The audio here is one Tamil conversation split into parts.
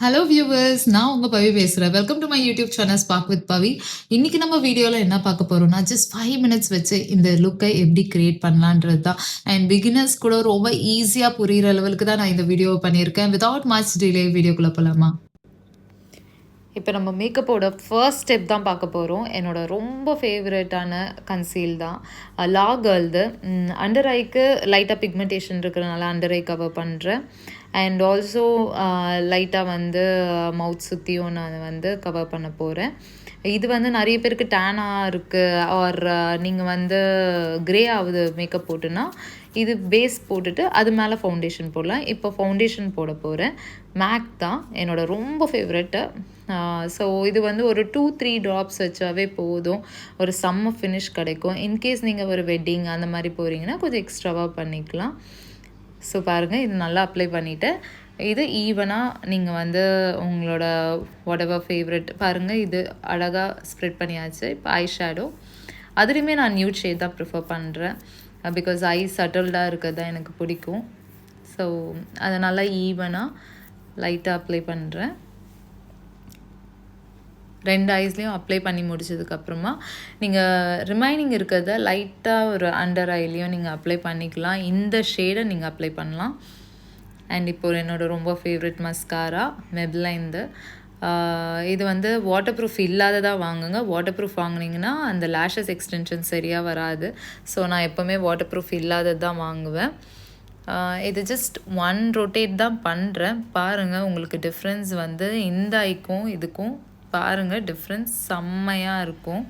Hello viewers! நான் உங்க பவி பேசுறேன். Welcome to my YouTube channel spark with Pavi. இன்னைக்கு நம்ம வீடியோல என்ன பார்க்க போறோம்னா, ஜஸ்ட் 5 மினிட்ஸ் வச்சு இந்த லுக்கை எப்படி கிரியேட் பண்ணலான்றது தான். அண்ட் பிகினர்ஸ் கூட ரொம்ப ஈஸியா புரியிற லெவலுக்கு தான் நான் இந்த வீடியோவ பண்ணியிருக்கேன். வித்தவுட் மச் டிலே வீடியோக்குள்ள போலாமா? இப்போ நம்ம மேக்கப்போட ஃபர்ஸ்ட் ஸ்டெப் தான் பார்க்க போகிறோம். என்னோட ரொம்ப ஃபேவரட்டான கன்சீல் தான். லா கேர்ள்து. அண்டர் ஐக்கு லைட்டாக பிக்மெண்டேஷன் இருக்கிறனால அண்டர் ஐ கவர் பண்ணுறேன். அண்ட் ஆல்சோ லைட்டாக வந்து மவுத் சுற்றியும் நான் வந்து கவர் பண்ண போகிறேன். இது வந்து நிறைய பேருக்கு டேனாக இருக்குது ஆர் நீங்கள் வந்து க்ரே ஆகுது மேக்கப் போட்டுன்னா இது பேஸ் போட்டுட்டு அது மேலே ஃபவுண்டேஷன் போடலாம். இப்போ ஃபவுண்டேஷன் போட போகிறேன். மேக் தான் என்னோடய ரொம்ப ஃபேவரெட்டு. ஸோ இது வந்து ஒரு 2-3 ட்ராப்ஸ் வச்சாவே போதும், ஒரு செம்ம ஃபினிஷ் கிடைக்கும். இன்கேஸ் நீங்கள் ஒரு வெட்டிங் அந்த மாதிரி போகிறீங்கன்னா கொஞ்சம் எக்ஸ்ட்ராவாக பண்ணிக்கலாம். ஸோ பாருங்கள், இது நல்லா அப்ளை பண்ணிவிட்டேன். இது ஈவனாக நீங்கள் வந்து உங்களோட வாட்எவர் ஃபேவரெட் பாருங்கள், இது அழகாக ஸ்ப்ரெட் பண்ணியாச்சு. இப்போ ஐ ஷேடோ அதுலேயுமே நான் நியூட் ஷேட் தான் ப்ரிஃபர் பண்ணுறேன். பிகாஸ் ஐ சட்டில்டாக இருக்கிறது தான் எனக்கு பிடிக்கும். ஸோ அதை நல்லா ஈவனாக லைட்டாக அப்ளை பண்ணுறேன். 2 ஐஸ்லேயும் அப்ளை பண்ணி முடிச்சதுக்கப்புறமா நீங்கள் ரிமைனிங் இருக்கிறத லைட்டாக ஒரு அண்டர் ஐலையும் நீங்கள் அப்ளை பண்ணிக்கலாம். இந்த ஷேடை நீங்கள் அப்ளை பண்ணலாம். அண்ட் இப்போது என்னோடய ரொம்ப ஃபேவரட் மஸ்காரா மெப்லைன்து. இது வந்து வாட்டர் ப்ரூஃப் இல்லாததாக வாங்குங்க. வாட்டர் ப்ரூஃப் வாங்கினீங்கன்னா அந்த லேஷஸ் எக்ஸ்டென்ஷன் சரியாக வராது. ஸோ நான் எப்போவுமே வாட்டர் ப்ரூஃப் இல்லாதது தான் வாங்குவேன். இது ஜஸ்ட் 1 ரொட்டேட் தான் பண்ணுறேன். பாருங்கள், உங்களுக்கு டிஃப்ரென்ஸ் வந்து இந்த ஐக்கும் இதுக்கும் பாருங்கள், டிஃப்ரென்ஸ் செம்மையாக இருக்கும்.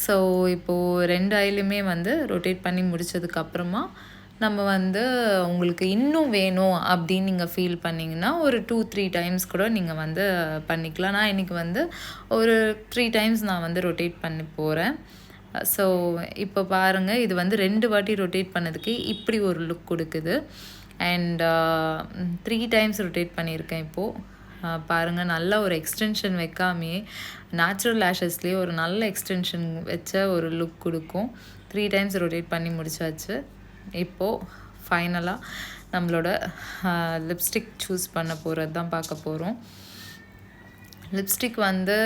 ஸோ இப்போது 2 ஐலையுமே வந்து ரொட்டேட் பண்ணி முடித்ததுக்கப்புறமா நம்ம வந்து உங்களுக்கு இன்னும் வேணும் அப்படின்னு நீங்கள் ஃபீல் பண்ணிங்கன்னா ஒரு 2-3 டைம்ஸ் கூட நீங்கள் வந்து பண்ணிக்கலாம். நான் இன்றைக்கி வந்து ஒரு 3 டைம்ஸ் நான் வந்து ரொட்டேட் பண்ணி போகிறேன். ஸோ இப்போ பாருங்கள், இது வந்து 2 வாட்டி ரொட்டேட் பண்ணதுக்கு இப்படி ஒரு லுக் கொடுக்குது. அண்ட் 3 டைம்ஸ் ரொட்டேட் பண்ணியிருக்கேன் இப்போது. பாருங்கள், நல்ல ஒரு எக்ஸ்டென்ஷன் வைக்காமையே நேச்சுரல் லேஷஸ்லேயே ஒரு நல்ல எக்ஸ்டென்ஷன் வச்ச ஒரு லுக் கொடுக்கும். 3 டைம்ஸ் ரொட்டேட் பண்ணி முடிச்சாச்சு. இப்போது ஃபைனலாக நம்மளோட லிப்ஸ்டிக் சூஸ் பண்ண போகிறது தான் பார்க்க போகிறோம். லிப்ஸ்டிக் வந்து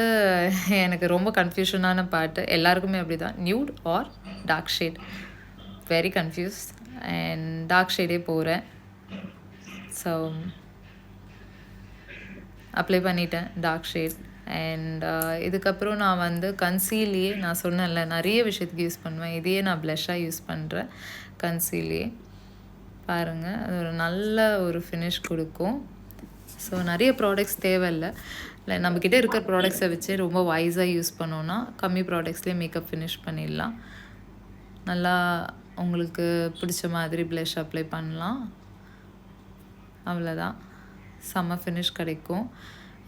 எனக்கு ரொம்ப கன்ஃபியூஷனான பார்ட்டு. எல்லாருக்குமே அப்படி தான். Nude or dark shade, very confuse. And dark ஷேடே போகிறேன். ஸோ அப்ளை பண்ணிட்டேன் டார்க் ஷேட். அண்ட் இதுக்கப்புறம் நான் வந்து கன்சீலையே நான் சொன்னேன்ல நிறைய விஷயத்துக்கு யூஸ் பண்ணுவேன். இதையே நான் ப்ளஷ்ஷாக யூஸ் பண்ணுறேன். கன்சீலையே பாருங்கள், அது ஒரு நல்ல ஒரு ஃபினிஷ் கொடுக்கும். ஸோ நிறைய ப்ராடக்ட்ஸ் தேவையில்லை. இல்லை, நம்மக்கிட்ட இருக்கிற ப்ராடக்ட்ஸை வச்சு ரொம்ப வைஸாக யூஸ் பண்ணோன்னா கம்மி ப்ராடக்ட்ஸ்லேயே மேக்கப் ஃபினிஷ் பண்ணிடலாம். நல்லா உங்களுக்கு பிடிச்ச மாதிரி ப்ளஷ் அப்ளை பண்ணலாம். அவ்வளோதான், செம்ம ஃபினிஷ் கிடைக்கும்.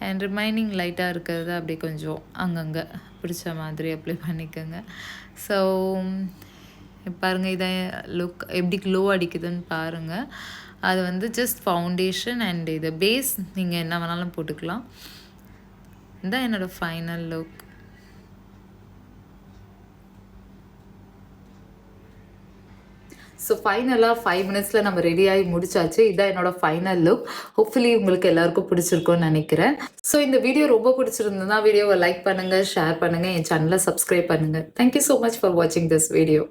அண்ட் ரிமைனிங் லைட்டாக இருக்கிறத அப்படியே கொஞ்சம் அங்கங்கே பிடிச்ச மாதிரி அப்ளை பண்ணிக்கோங்க. ஸோ பாருங்கள், இதை லுக் எப்படி க்ளோ அடிக்குதுன்னு பாருங்கள். அது வந்து ஜஸ்ட் ஃபவுண்டேஷன் அண்ட் இது பேஸ் நீங்கள் என்ன வேணாலும் போட்டுக்கலாம். இதுதான் என்னோடய ஃபைனல் லுக். ஸோ ஃபைனலாக 5 மினிட்ஸில் நம்ம ரெடியாகி முடிச்சாச்சு. இதுதான் என்னோடய ஃபைனல் லுக். ஹோப்ஃபுல்லி உங்களுக்கு எல்லாருக்கும் பிடிச்சிருக்கும்னு நினைக்கிறேன். ஸோ இந்த வீடியோ ரொம்ப பிடிச்சிருந்ததுன்னா வீடியோவை லைக் பண்ணுங்கள், ஷேர் பண்ணுங்கள், என் சேனலை சப்ஸ்கிரைப் பண்ணுங்கள். தேங்க்யூ ஸோ மச் ஃபார் வாட்சிங் திஸ் வீடியோ.